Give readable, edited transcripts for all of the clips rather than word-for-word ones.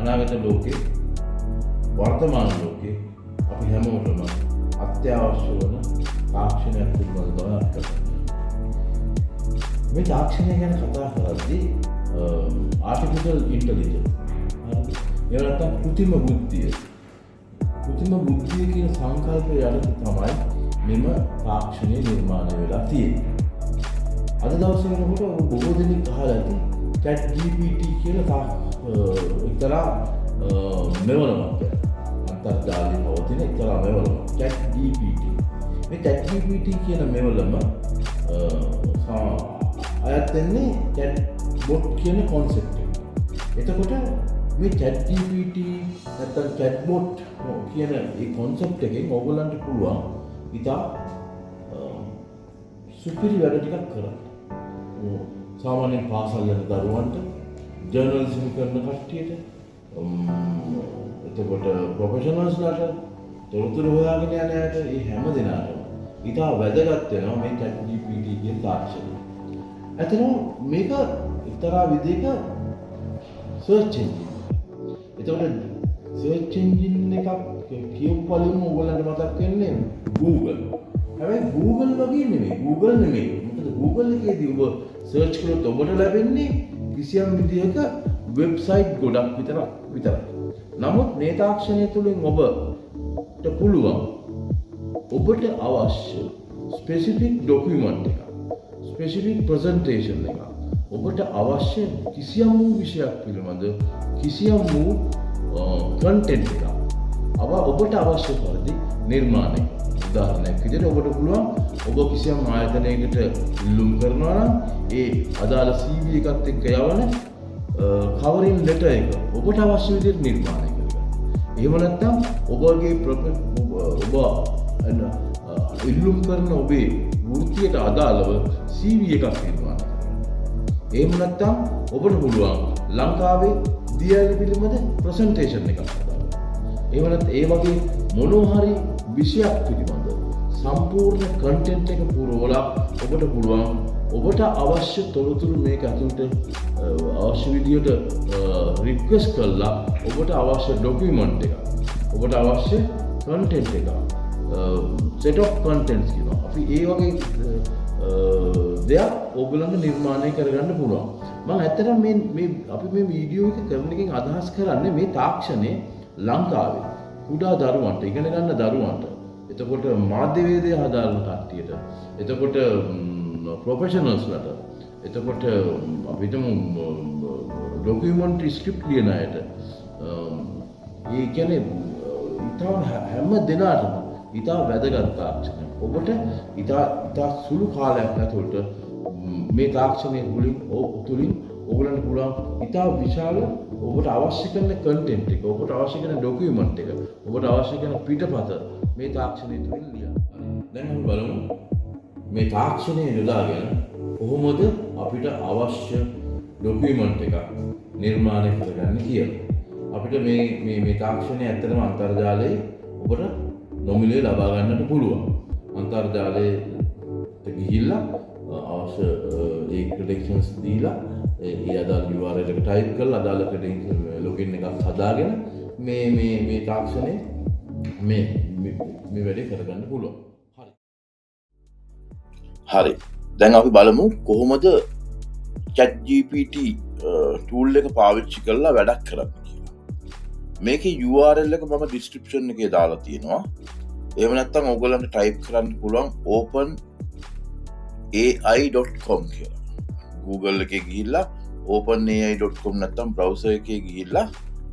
අනාගත ලෝකේ වර්තමාන ලෝකේ අපි හැමෝටම අත්‍යවශ්‍ය වන තාක්ෂණයක් පිළිබඳව කතා කරනවා. මේ තාක්ෂණය ගැන කතා කරද්දී artificial intelligence හරිද? ඒ නැත්නම් කෘත්‍රිම බුද්ධිය. කෘත්‍රිම බුද්ධිය කියන සංකල්පය යටතේ තමයි මෙම තාක්ෂණය නිර්මාණය වෙලා තියෙන්නේ. අද දවසේ වෙනකොට බොහෝ දෙනෙක් අහලා ඇති ChatGPT කියලා එක්තරා මෙවලමක් අන්තර්ජාලයේ පවතින එක්තරා මෙවලමක් ChatGPT. මේ ChatGPT කියන මෙවලම අයත් වෙන්නේ chatbot කියන concept එක. එතකොට මේ ChatGPT නැත්නම් chatbot කියන මේ concept එකෙන් ඕගොල්ලන්ට පුළුවන් ඉතා සුපිරි වැඩ ටිකක් කරන්න. සාමාන්‍යයෙන් පාසල් යන දරුවන්ට, ජර්නලිසම් කරන කට්ටියට, එතකොට ප්‍රොෆෙෂනල්ස්ලාට, තොරතුරු හොයාගෙන යන අයට, මේ හැම දෙනාටම ඉතා වැදගත් වෙනවා මේ ChatGPT කියන තාක්ෂණය. ඇත්තටම මේක එක්තරා විදිහක සර්ච් එන්ජින්. එතකොට සර්ච් එන්ජින් එකක් කියපු පළිම ඕගොල්ලන්ට මතක් වෙන්නේ Google. හැබැයි Google වගේ නෙමෙයි. Google නෙමෙයි. මොකද Google එකේදී ඔබ සර්ච් කළොත් ඔබට ලැබෙන්නේ කිසියම් විදිහක වෙබ්සයිට් ගොඩක් විතරයි. නමුත් මේ තාක්ෂණය තුළින් ඔබට පුළුවන් ඔබට අවශ්‍ය ස්පෙસિෆික් ડોකියුමන්ට් එකක්, ස්පෙસિෆික් ප්‍රසන්ටේෂන් එකක්, ඔබට අවශ්‍ය කිසියම් වූ විෂයක් පිළිබඳ කිසියම් වූ කන්ටෙන්ට් එකක් ඔබට අවශ්‍ය පරිදි නිර්මාණය කරන්න. උදාහරණයක් විදිහට ඔබට පුළුවන් ඔබ කිසියම් ආයතනයකට ඉල්ලුම් කරනවා නම් ඒ අදාළ CV එකත් එක්ක යවන කවරින් ලෙටර් එක ඔබට අවශ්‍ය විදිහට නිර්මාණය කරගන්න. එහෙම නැත්නම් ඔබගේ ඔබ ඉල්ලුම් කරන ඔබේ වෘත්තියට අදාළව CV එකක් නිර්මාණය කරගන්න. එහෙම නැත්නම් ඔබට පුළුවන් ලංකාවේ දියඇලි පිළිබඳ ප්‍රසන්ටේෂන් එකක් හදන්න. එහෙම නැත්නම් ඒ වගේ මොනවා හරි විෂයක් පිළිබඳ සම්පූර්ණ කන්ටෙන්ට් එක පුරවලා ඔබට පුළුවන් ඔබට අවශ්‍ය තොරතුරු මේක ඇතුළට අවශ්‍ය විදිහට රික්වෙස්ට් කළා ඔබට අවශ්‍ය ડોකියුමන්ට් එක ඔබට අවශ්‍ය කන්ටෙන්ට් එක set of contents කියනවා. අපි ඒ වගේ දෙයක් ඕගොල්ලන්ට නිර්මාණය කරගන්න පුළුවන්. මම ඇත්තටම මේ අපි මේ වීඩියෝ එක කරන එකෙන් අදහස් කරන්නේ මේ තාක්ෂණය ලංකාවේ කුඩා දරුවන්ට ඉගෙන ගන්න දරුවන්ට, එතකොට මාධ්‍යවේදය හදාරන කට්ටියට, එතකොට ප්‍රොෆෙෂනල්ස්ලට, එතකොට අපි හිතමු ඩොකියුමන්ටරි ස්ක්‍රිප්ට් ලියන අයට, ඒ කියන්නේ ඉතා හැම දෙනාටම ඉතා වැදගත් තාක්ෂණයක්. ඔබට ඉතා සුළු කාලයක් ඇතුළත මේ තාක්ෂණය තුළින් ඔයගලන්ට පුළුවන් ඉතා විශාල ඔබට අවශ්‍ය කරන කන්ටෙන්ට් එක, ඔබට අවශ්‍ය කරන ડોකියුමන්ට් එක, ඔබට අවශ්‍ය කරන පිටපත මේ තාක්ෂණය තුළින් ලියන්න. දැන් අපි බලමු මේ තාක්ෂණය යොදාගෙන කොහොමද අපිට අවශ්‍ය ડોකියුමන්ට් එකක් නිර්මාණය කරගන්න කියලා. අපිට මේ තාක්ෂණය ඇත්තටම අන්තර්ජාලයේ ඔබට නොමිලේ ලබා ගන්නට පුළුවන්. අන්තර්ජාලයට ගිහිල්ලා අවශ්‍ය ඒ ක්‍රෙඩෙන්ෂල්ස් දීලා ඒ අදාළ URL එක ටයිප් කරලා අදාළ ක්‍රෙඩෙන්ෂල් ලොගින් එකක් හදාගෙන මේ තාක්ෂණය මේ වැඩේ කරගන්න පුළුවන්. හරි. දැන් අපි බලමු කොහොමද ChatGPT tool එක පාවිච්චි කරලා වැඩක් කරන්න කියලා. මේකේ URL එක මම description එකේ දාලා තියෙනවා. එහෙම නැත්නම් ඕගොල්ලන්ට ටයිප් කරන්න පුළුවන් openai.com කියලා. Google එකේ ගිහිල්ලා openai.com නැත්නම් browser එකේ ගිහිල්ලා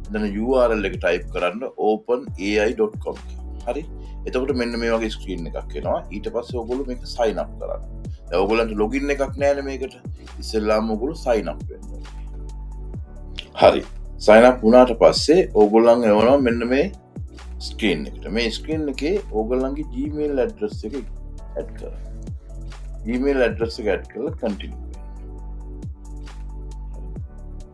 එතන URL එක ටයිප් කරන්න openai.com කියලා. හරි. එතකොට මෙන්න මේ වගේ ස්ක්‍රීන් එකක් එනවා. ඊට පස්සේ ඕගොල්ලෝ මේක sign up කරන්න. දැන් ඕගොල්ලන්ට login එකක් නැහැ මේකට. ඉස්සෙල්ලාම ඕගොල්ලෝ sign up වෙන්න ඕනේ. හරි. sign up වුණාට පස්සේ ඕගොල්ලන් එවනවා මෙන්න මේ ස්ක්‍රීන් එකට. මේ ස්ක්‍රීන් එකේ ඕගොල්ලන්ගේ Gmail address එක add කරන්න. Gmail address එක add කරලා continue.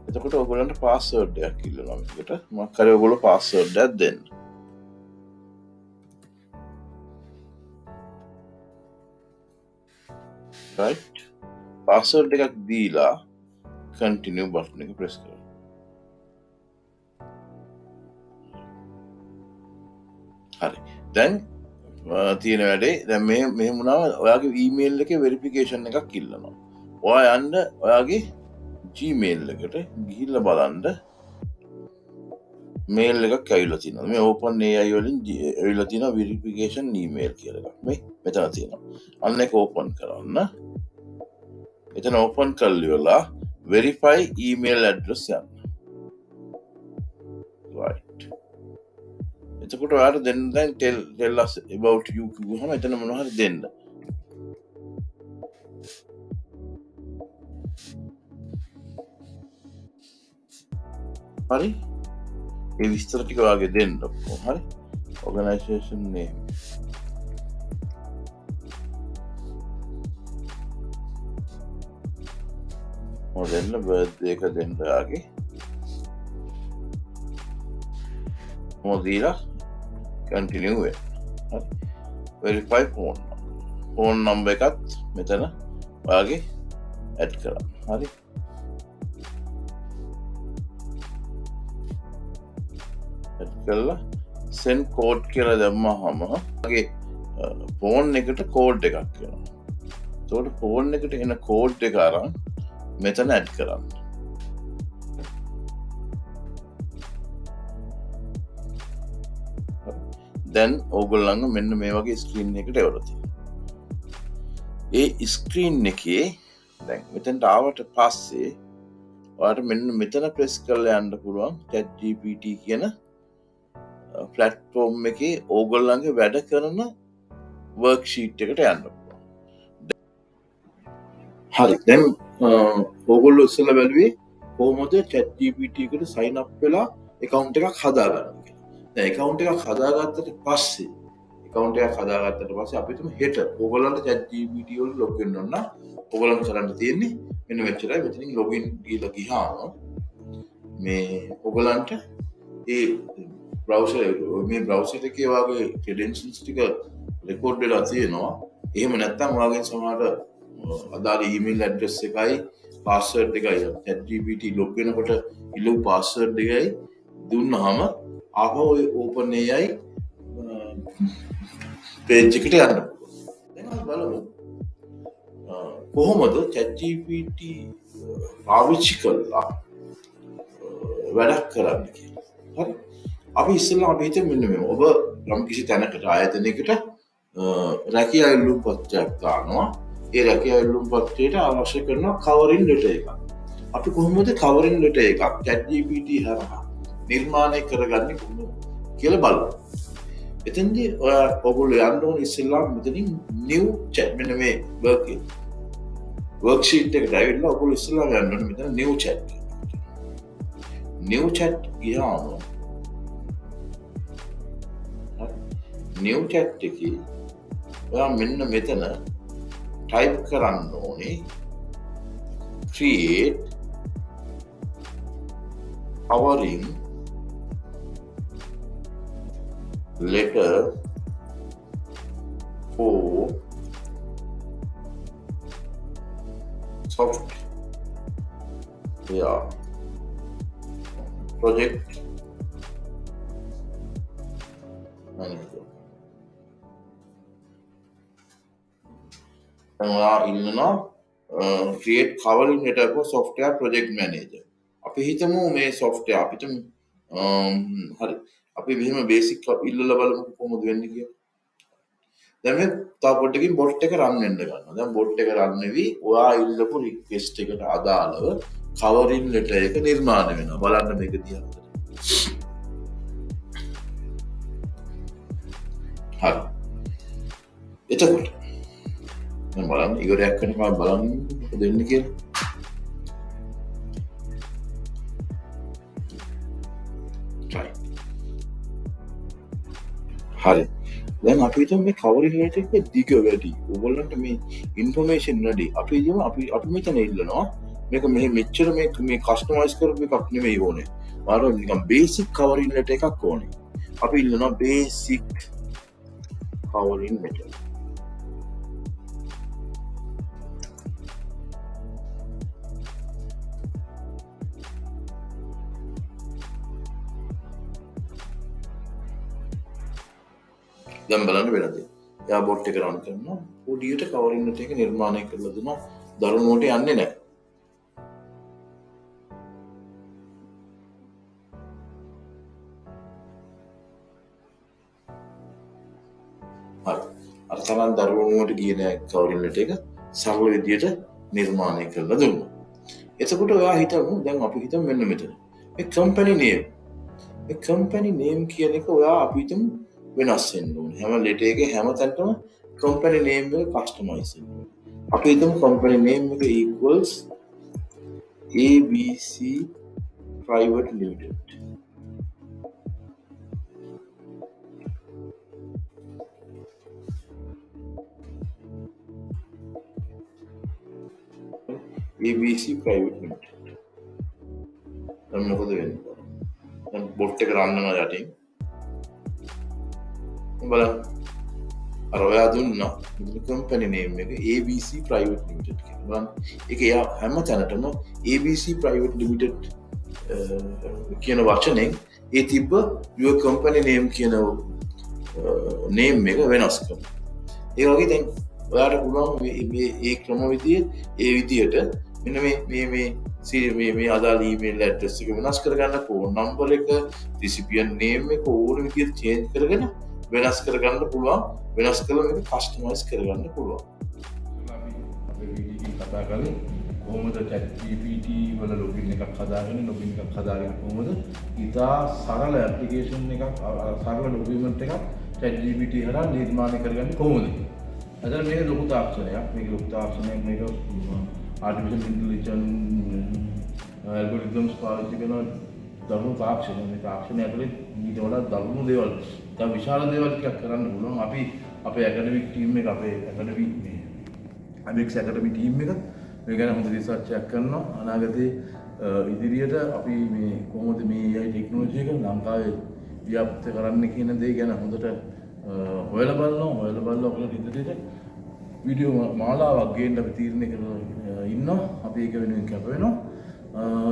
එතකොට ඔයගොල්ලන්ට password එකක් ඉල්ලනවා මේකට. මොකක් හරි ඔයගොල්ලෝ password එකක් දෙන්න. right? password එකක් දීලා continue button එක press කරන්න. හරි. දැන් තියෙන වැඩේ දැන් මේ වුණාම ඔයාගේ ඊමේල් එකේ වෙරිෆිකේෂන් එකක් ඉල්ලනවා. ඔයා යන්න ඔයාගේ Gmail එකට ගිහිල්ලා බලන්න මේල් එකක් ඇවිල්ලා තියෙනවා. මේ OpenAI වලින් ඇවිල්ලා තියෙනවා වෙරිෆිකේෂන් ඊමේල් කියලා එකක්. මේ මෙතන තියෙනවා. අන්න ඒක ඕපන් කරන්න. එතන ඕපන් කරලා verify email address යන්න. right. එතකොට ඔයාලට දෙන්න දැන් tell us about you කිව්වහම එතන මොනවා හරි දෙන්න. හරි? ඒ විස්තර ටික ඔයාගේ දෙන්න ඔක්කොම. හරි? organization name. දෙන්න බර්ත්ඩේ එක දෙන්න ඔයාගේ. දීලා continue වෙන්න. හරි? verify phone number එකත් මෙතන ඔයාගේ add කරන්න. හරි? add කරලා send code කියලා දැම්මහම ඔයාගේ phone එකට code එකක් එනවා. එතකොට phone එකට එන code එක අරන් මෙතන add කරන්න. දැන් ඕගොල්ලන්ගේ මෙන්න මේ වගේ ස්ක්‍රීන් එකකට එවලා තියෙනවා. ඒ ස්ක්‍රීන් එකේ දැන් මෙතනට ආවට පස්සේ ඔයාලට මෙන්න මෙතන ප්‍රෙස් කරලා යන්න පුළුවන් ChatGPT කියන platform එකේ ඕගොල්ලන්ගේ වැඩ කරන worksheet එකට යන්න පුළුවන්. හරි. දැන් ඕගොල්ලෝ ඉස්සෙල්ලා බැලුවේ කොහොමද ChatGPT එකට sign up වෙලා account එකක් හදාගන්නේ කියලා. දැන් account එකක් හදාගත්තට පස්සේ අපි තුමු හෙට ඕගොල්ලන්ට ChatGPT වල log වෙන්න ඕන නම් ඕගොල්ලන්ට කරන්න තියෙන්නේ මෙන්න මෙච්චරයි. මෙතනින් login දීලා ගියාම මේ ඕගොල්ලන්ට ඒ browser එකේ වාගේ credentials ටික record වෙලා තියෙනවා. එහෙම නැත්නම් ඔයාගේ සමහරට අදාළ email address එකයි password එකයි ChatGPT log වෙනකොට ඉල්ලුව password එකයි දුන්නාම ආපහු ඔය OpenAI page එකට යන්න පුළුවන්. දැන් අපි බලමු කොහොමද ChatGPT පාවිච්චි කරලා වැඩක් කරන්නේ කියලා. හරි? අපි ඉස්සෙල්ලා අපි හිතමු මෙන්න මේ ඔබ යම් කිසි තැනකට ආයතනයකට රැකියා ඉල්ලුම් පත්‍රයක් ගන්නවා. ඒ රැකියා ඉල්ලුම් පත්‍රයට අවශ්‍ය කරන කවරින් ලෙටර් එකක්. අපි කොහොමද කවරින් ලෙටර් එකක් ChatGPT හරහා නිර්මාණය කරගන්නේ කොහොමද කියලා බලමු. එතෙන්දී ඔයගොල්ලෝ යන්න ඕන ඉස්සෙල්ලා මෙතනින් new chat මෙන්න මේ worksheet එකට ඇවිල්ලා ඔයගොල්ලෝ ඉස්සෙල්ලා යන්න ඕන මෙතන new chat. new chat ගියාම new chat එකේ ඔයා මෙන්න මෙතන type කරන්න ඕනේ create covering letter for software project manager. ඉන්නවා create covering letter for software project manager. අපි හිතමු මේ software අපිට හරි අපි මෙහෙම බේසික් ඉල්ලලා බලමු කොහොමද වෙන්නේ කියලා. දැන් මේ තව පොඩ්ඩකින් බොට් එක රන් වෙන්න ගන්නවා. දැන් බොට් එක රන් වෙවි ඔයා ඉල්ලපු රික්වෙස්ට් එකට අදාළව කවරින් ලෙටර් එක නිර්මාණය වෙනවා. බලන්න මේක දිහා. හරි. එතකොට දැන් බලන්න ඉවරයක් වෙනකම් බලන්න මොකද වෙන්නේ කියලා. හරි. දැන් අපි හිතමු මේ කවරින් ලෙටර් එක දිග වැඩි. ඕගොල්ලන්ට මේ ইনফরমේෂන් වැඩි. අපි හිතමු අපි මෙතන ඉල්ලනවා මේක මෙච්චර මේ කස්ටමයිස් කරපු එකක් නෙමෙයි ඕනේ. මාර නිකන් බේසික් කවරින් ලෙටර් එකක් ඕනේ. අපි ඉල්ලනවා බේසික් කවරින් ලෙටර්. දැන් බලන්න වෙනද. එයා බොට් එක රන් කරනවා පොඩියට කවරින් එක නිර්මාණය කරලා දෙනවා දරුණුවට යන්නේ නැහැ. හරි. අර තරම් දරුණුවට ගිය නෑ කවරින් එක සරල විදියට නිර්මාණය කරලා දුන්නා. එතකොට ඔයා හිතමු දැන් අපි හිතමු මෙන්න මෙතන. මේ කම්පැනි නේම්. මේ කම්පැනි නේම් කියන එක ඔයා අපි හිතමු වෙනස් වෙන්න ඕනේ. හැම ලෙටර් එකේ හැම තැනටම කම්පැනි නේම් එක කස්ටමයිස් වෙන්න ඕනේ. අපි හිතමු කම්පැනි නේම් එක equals ABC Private Limited. ABC Private Limited. දැන් මොකද වෙන්නේ? දැන් බොට් එක රන් වෙනවා යටින්. බලන්න. අර ඔයා දුන්නා කම්පැනි නේම් එක ABC Private Limited කියලා. බලන්න. ඒක යා හැම තැනටම ABC Private Limited කියන වචනෙන් ඒ තිබ්බ your company name කියන නේම් එක වෙනස් කරනවා. ඒ වගේ දැන් ඔයාට පුළුවන් මේ ක්‍රමවිදිය ඒ විදියට මෙන්න මේ අදාළ ඊමේල් ඇඩ්‍රස් එක වෙනස් කරගන්න, ෆෝන් නම්බර් එක, රිසිපියන්ට් නේම් එක ඕන විදියට චේන්ජ් කරගෙන වෙනස් කරගන්න පුළුවන්. වෙනස් කරලා මේක කස්ටමයිස් කරගන්න පුළුවන්. අපේ වීඩියෝ එකකින් කතා කරන්නේ කොහොමද ChatGPT වල ලොගින් එකක් හදාගෙන කොහොමද ඉතා සරල ඇප්ලිකේෂන් එකක් සරල ඩොකියුමන්ට් එකක් ChatGPT හරහා නිර්මාණය කරගන්නේ කොහොමද? අද මේක ලොකු තාක්ෂණයක්. මේක artificial intelligence algorithms පාවිච්චි කරන දරුණු තාක්ෂණය. මේ තාක්ෂණය ඇතුලේ ඊට වඩා දරුණු දේවල්, තව විශාල දේවල් ටිකක් කරන්න පුළුවන්. අපි අපේ ඇකඩමික් ටීම් එක ABEX ඇකඩමි ටීම් එක මේ ගැන හොඳ රිසර්ච් එකක් කරනවා. අනාගතයේ ඉදිරියට අපි මේ කොහොමද මේ AI ටෙක්නොලොජි එක ලංකාවේ ව්‍යාප්ත කරන්න කියන දේ ගැන හොඳට හොයලා බලනවා. ඔයගොල්ලෝ ඉදිරියට වීඩියෝ මාලාවක් ගේන්න අපි තීරණය කරලා ඉන්නවා. අපි ඒක වෙනුවෙන් කැප වෙනවා.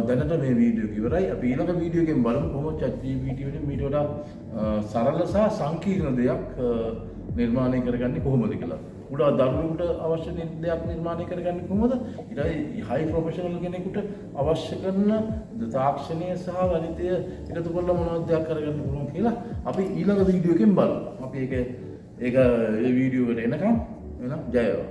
දැනට මේ වීඩියෝ එක ඉවරයි. අපි ඊළඟ වීඩියෝ එකෙන් බලමු කොහොමද ChatGPT වලින් මීට වඩා සරල සහ සංකීර්ණ දෙයක් නිර්මාණය කරගන්නේ කොහොමද කියලා. උඩ දරුවෙකුට අවශ්‍ය දෙයක් නිර්මාණය කරගන්නේ කොහොමද? ඊට හයි ප්‍රොෆෙෂනල් කෙනෙකුට අවශ්‍ය කරන තාක්ෂණය සහ ගණිතය එකතු කරලා මොනවද දෙයක් කරගන්න පුළුවන් කියලා අපි ඊළඟ වීඩියෝ එකෙන් බලමු. අපි ඒ වීඩියෝ එකට එනකම් ජය වේවා.